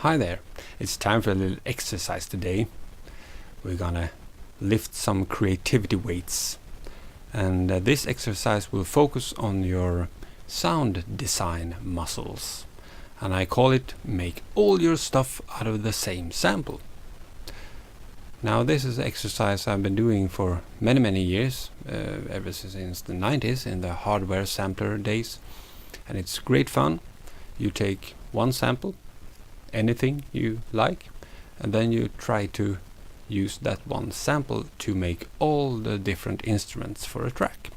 Hi there, it's time for a little exercise today. We're gonna lift some creativity weights, and this exercise will focus on your sound design muscles, and I call it make all your stuff out of the same sample. Now this is an exercise I've been doing for many years, ever since the 90s in the hardware sampler days, and it's great fun. You take one sample, anything you like, and then you try to use that one sample to make all the different instruments for a track.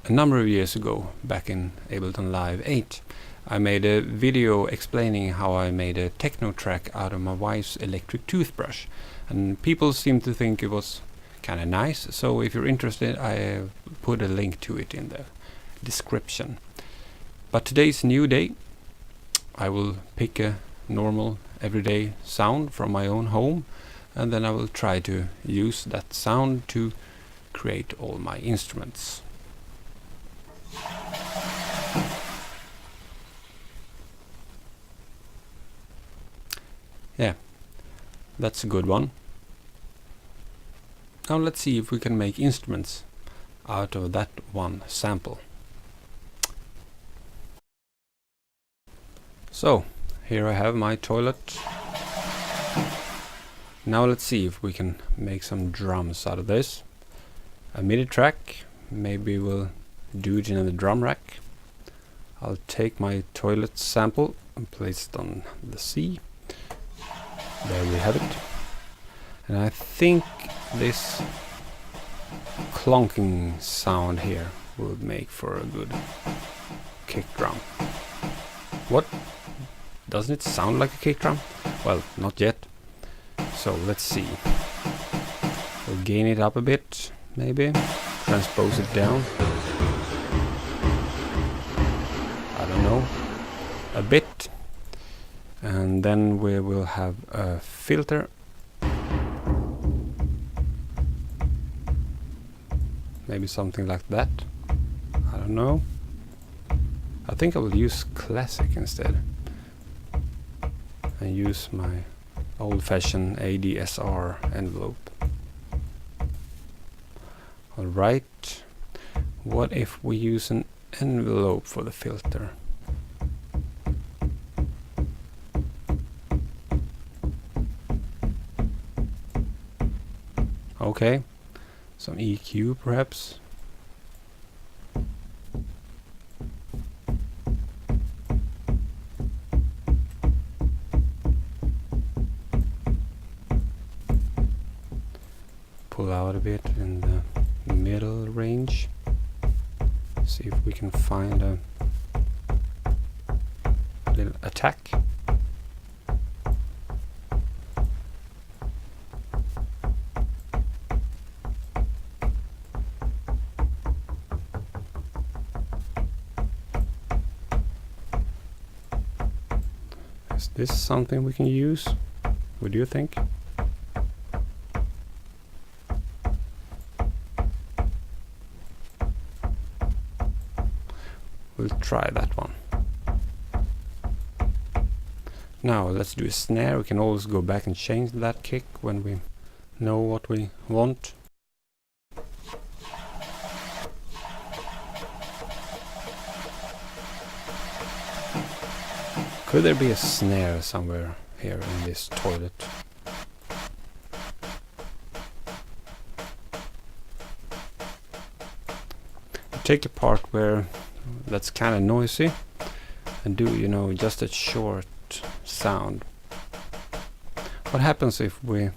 A number of years ago, back in Ableton Live 8, I made a video explaining how I made a techno track out of my wife's electric toothbrush, and people seemed to think it was kinda nice, so if you're interested I put a link to it in the description. But today's new day. I will pick a normal everyday sound from my own home, and then I will try to use that sound to create all my instruments. Yeah, that's a good one. Now let's see if we can make instruments out of that one sample. So, here I have my toilet. Now let's see if we can make some drums out of this. A MIDI track, maybe we'll do it in the drum rack. I'll take my toilet sample and place it on the C. There we have it. And I think this clonking sound here will make for a good kick drum. What? Doesn't it sound like a kick drum? Well, not yet. So let's see. We'll gain it up a bit, maybe. Transpose it down. I don't know. A bit. And then we will have a filter. Maybe something like that. I don't know. I think I will use classic instead. And use my old-fashioned ADSR envelope. Alright, what if we use an envelope for the filter? Okay, some EQ perhaps. Pull out a bit in the middle range. See if we can find a little attack. Is this something we can use? What do you think? We'll try that one. Now let's do a snare. We can always go back and change that kick when we know what we want. Could there be a snare somewhere here in this toilet? Take a part where that's kind of noisy and do, you know, just a short sound. What happens if we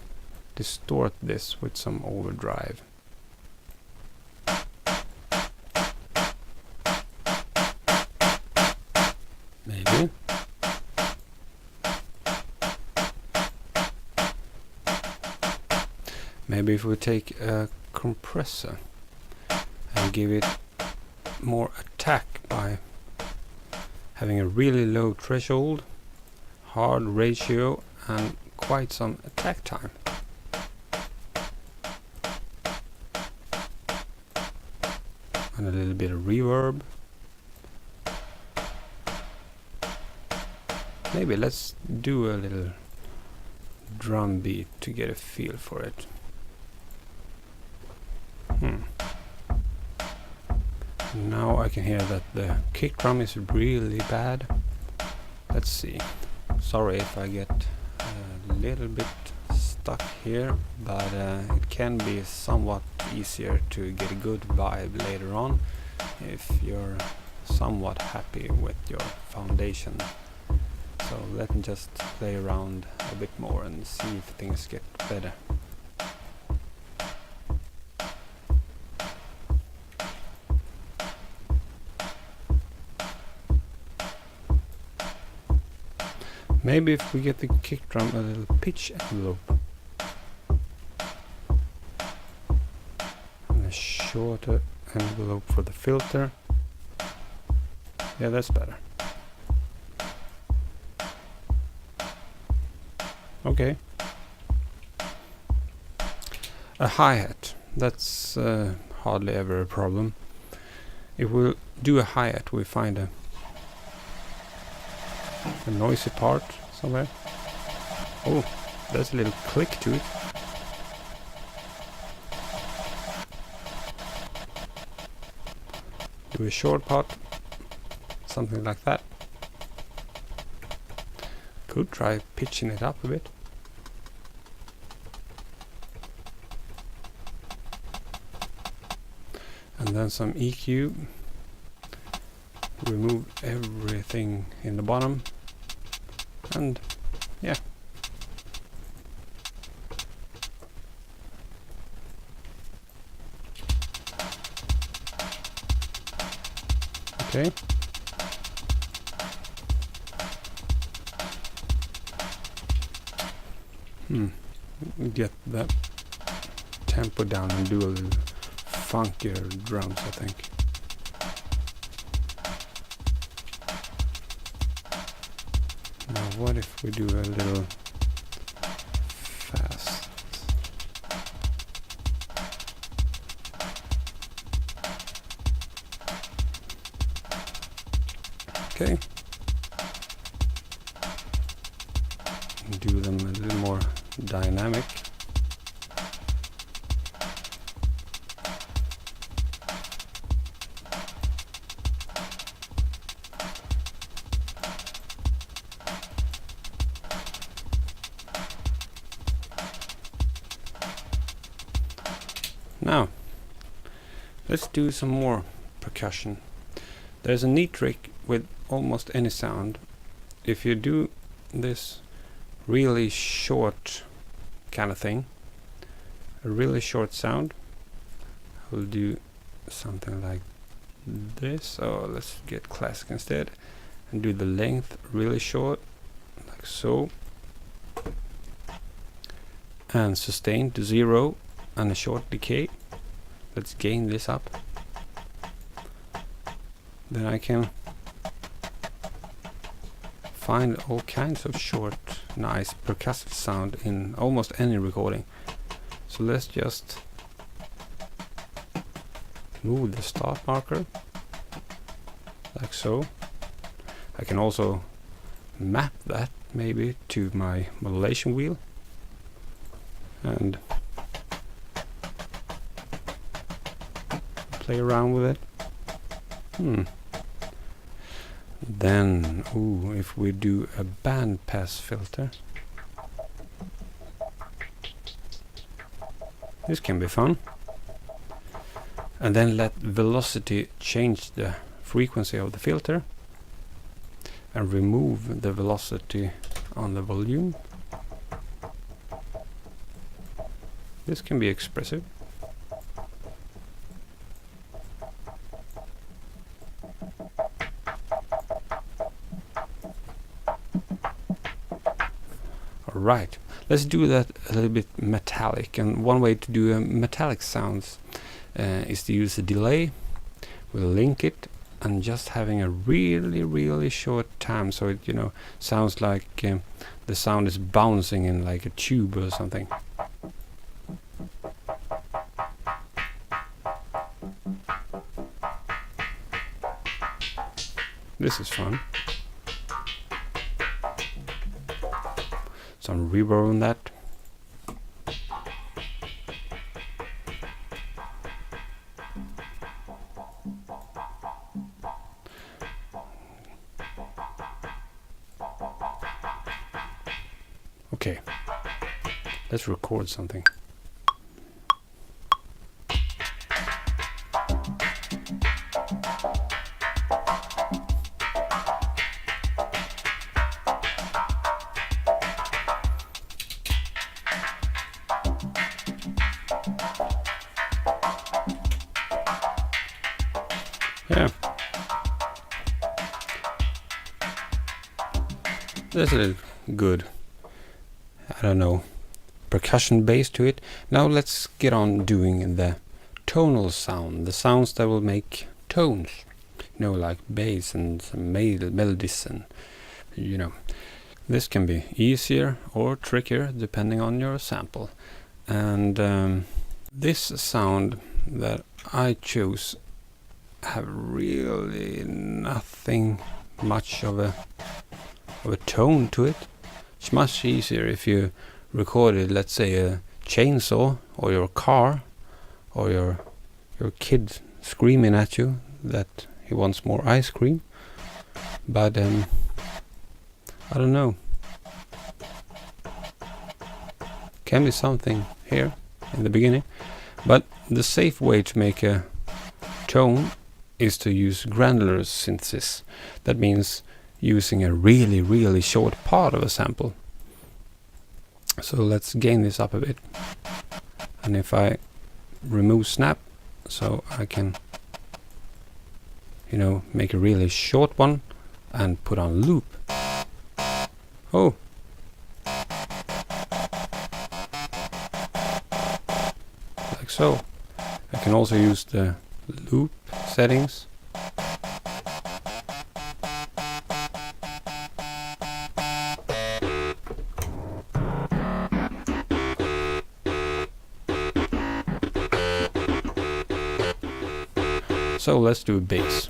distort this with some overdrive? Maybe. Maybe if we take a compressor and give it more attack by having a really low threshold, hard ratio, and quite some attack time. And a little bit of reverb. Maybe let's do a little drum beat to get a feel for it. Now I can hear that the kick drum is really bad. Let's see. Sorry if I get a little bit stuck here, but it can be somewhat easier to get a good vibe later on if you're somewhat happy with your foundation. So let me just play around a bit more and see if things get better. Maybe if we get the kick drum a little pitch envelope and a shorter envelope for the filter. Yeah, that's better. Okay. A hi-hat. That's hardly ever a problem. If we do a hi-hat, we find a noisy part somewhere. Oh, there's a little click to it. Do a short part, something like that. Could try pitching it up a bit. And then some EQ. Remove everything in the bottom. And yeah. Okay. Get that tempo down and do a little funkier drums, I think. Now what if we do a little fast? Okay. Do them a little more dynamic. Now, let's do some more percussion. There's a neat trick with almost any sound. If you do this really short kind of thing, a really short sound, I'll do something like this. Oh, let's get classic instead and do the length really short, like so, and sustain to 0 and a short decay. Let's gain this up. Then I can find all kinds of short, nice percussive sound in almost any recording. So let's just move the start marker like so. I can also map that maybe to my modulation wheel and play around with it. Then, if we do a band pass filter, this can be fun. And then let velocity change the frequency of the filter and remove the velocity on the volume. This can be expressive. Right, let's do that a little bit metallic, and one way to do a metallic sounds is to use a delay. We'll link it and just having a really short time, so it sounds like the sound is bouncing in like a tube or something. This is fun. some reverb on that. Okay, let's record something. Yeah, this is good. I don't know, percussion bass to it. Now let's get on doing the tonal sound, the sounds that will make tones, you know, like bass and some melodies, and you know, this can be easier or trickier depending on your sample. And this sound that I chose have really nothing much of a tone to it. It's much easier if you recorded, let's say, a chainsaw or your car or your kid screaming at you that he wants more ice cream. But I don't know. Can be something here in the beginning. But the safe way to make a tone is to use granular synthesis. That means using a really short part of a sample. So let's gain this up a bit. And if I remove snap, so I can, you know, make a really short one and put on loop. Oh! Like so. I can also use the loop settings. So let's do a bass.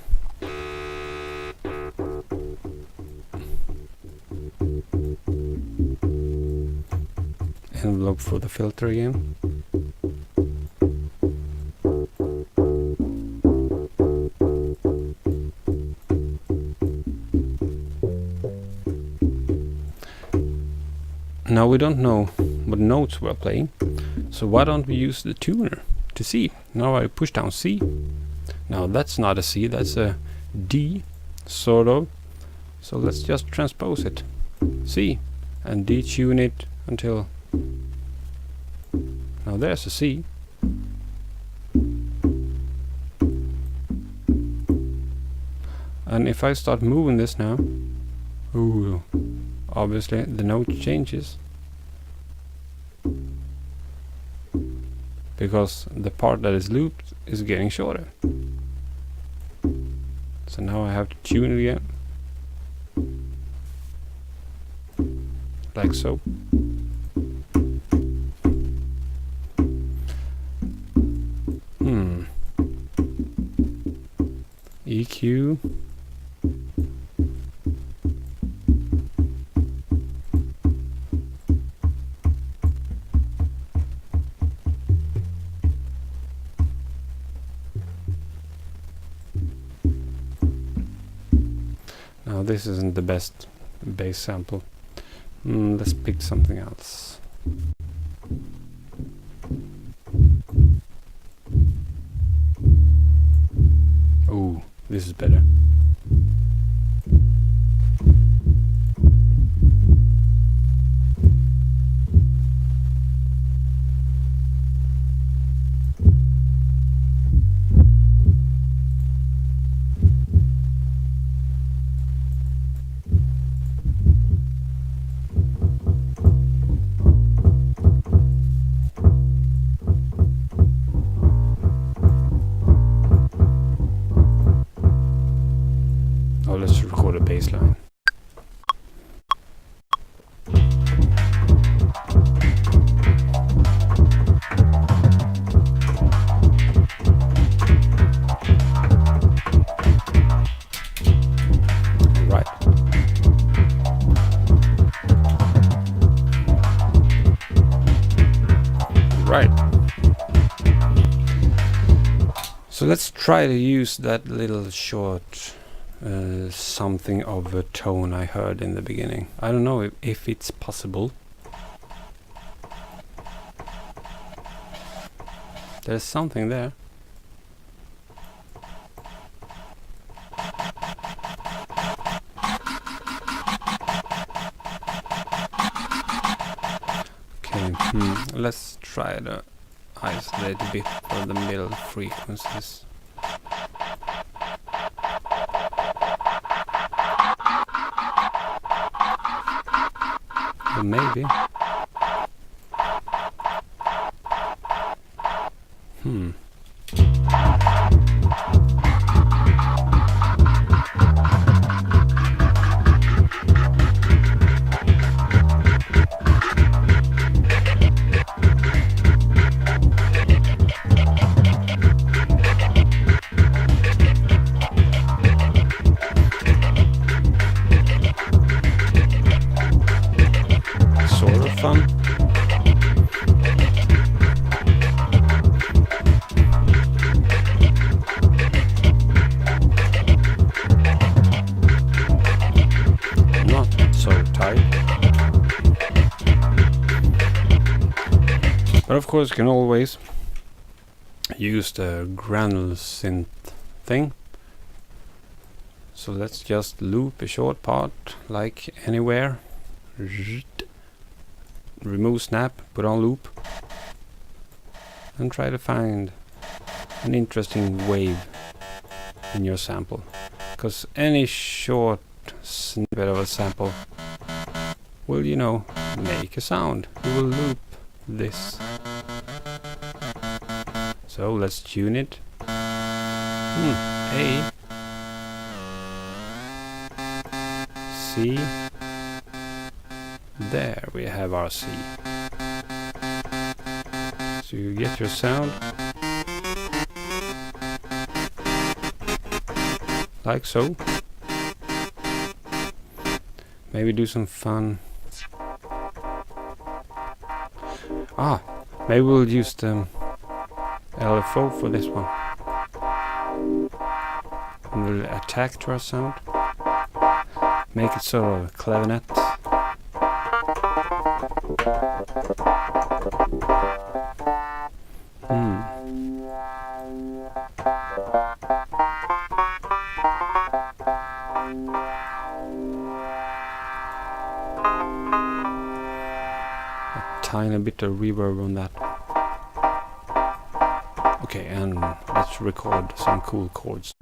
Envelope for the filter again. Now we don't know what notes we're playing, so why don't we use the tuner to C? Now I push down C. Now that's not a C, that's a D, sort of. So let's just transpose it. C, and detune it until... Now there's a C. And if I start moving this now, ooh, obviously the note changes. Because the part that is looped is getting shorter. So now I have to tune it again. Like so. EQ. Now this isn't the best bass sample. Let's pick something else. Oh, this is better. Let's record a bass line. Right. let's try to use that little short something of a tone I heard in the beginning. I don't know if it's possible. There's something there. Okay, let's try to isolate a bit for the middle frequencies. Or maybe. Sort of fun. But of course you can always use the granule synth thing. So let's just loop a short part like anywhere. Remove snap, put on loop, and try to find an interesting wave in your sample. Because any short snippet of a sample will, you know, make a sound. You will loop this. So let's tune it. A, C. There we have our C. So you get your sound like so. Maybe do some fun. Maybe we'll use the LFO for this one. And we'll attack to our sound. Make it sort of a clavinet. A tiny bit of reverb on that. Okay, and let's record some cool chords.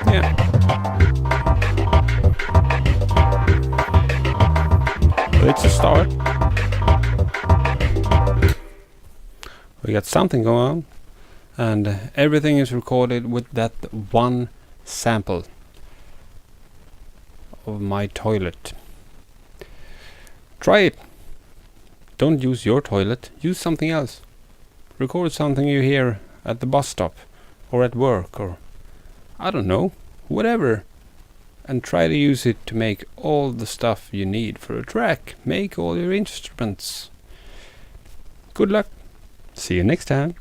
Yeah. Well, it's a start. We got something going on, and everything is recorded with that one sample of my toilet. Try it. Don't use your toilet, use something else. Record something you hear at the bus stop or at work, or I don't know, whatever, and try to use it to make all the stuff you need for a track. Make all your instruments. Good luck. See you next time.